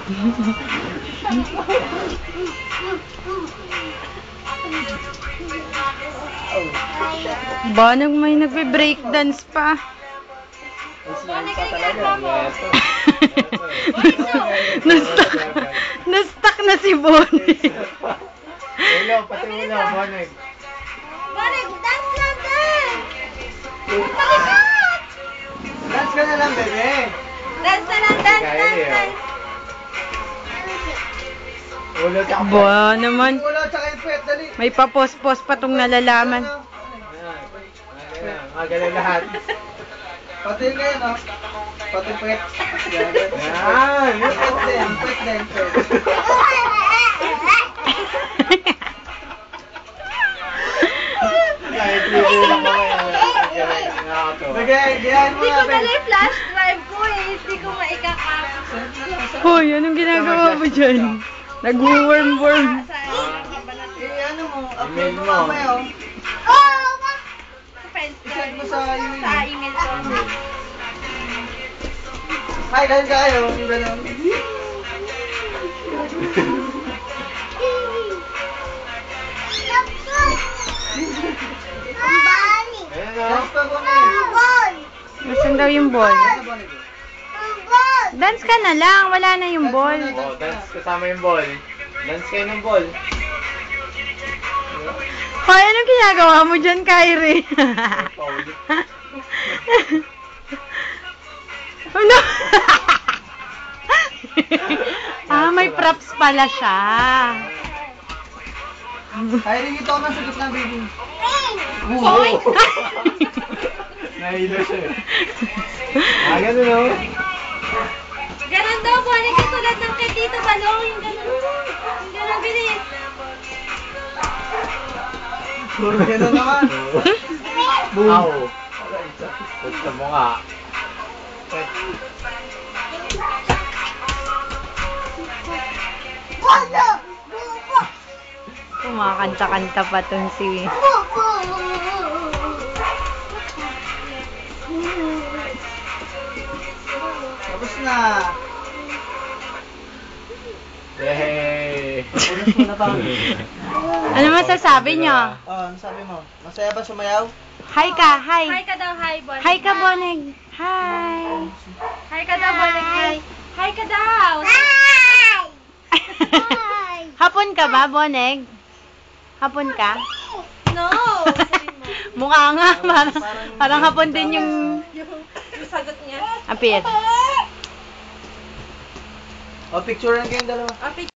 Ba, may nagbe-breakdance pa. Na-stuck na si Bonnie. Ulo, pati ulo, Bonnie. Bonnie, dance lang din! Dance ka na lang, bebe. Dance na lang, dance, dance. Ulo, tsaka Ba naman. ulo, tsaka yung puwet, dali. May papos-pos pa tong nalalaman. Magaling lahat. Pati ngayon, no? Pati puwet. Yan! Yung puwet din, puwet din. Nagayahan mo Hindi nga, ko dala yung flash drive ko eh. Hindi ko maikakap. Hoy, anong ginagawa mo dyan? Nag-worm-worm. ano mo, upload mo mamaya, oh. Sa friends I-send mo sa email. Sa email ko. Hi, dahil kayo, yung gano'n. Dance pa ba ngayon? Nasaan daw yung ball? Dance ka na lang, wala na yung ball. Oh, dance kasama yung ball. Dance kayo ng ball. Hoy, anong ginagawa mo dyan, Kyrie? Ano? May props pala siya. Ay, rin ito ako nasa gitna, baby. Hoy! Nahilo siya eh. Ganun o. Ganon daw, Bonnie, katulad ng kay Tito Balong. Yung ganon. Yung ganon, bilis. Puro gano'n naman. Boom. Ow. Gusto mo nga. Kumakanta-kanta pa tong si... Tapos na. Yay! Ano masasabi nyo? Oh, ano sabi mo? Masaya ba sumayaw? Hi ka, hi. Hi ka daw, hi, Bonnie. Hi ka, Boneg. Hi. Hi ka daw, Bonnie. Hi. Hi ka daw. Hapon ka ba, Boneg? Hapon ka? No. Sabi mo. Mukha nga, parang hapon din yung... Yung sagot niya. Apir. Oh, picturean kayong dalawa. Ah,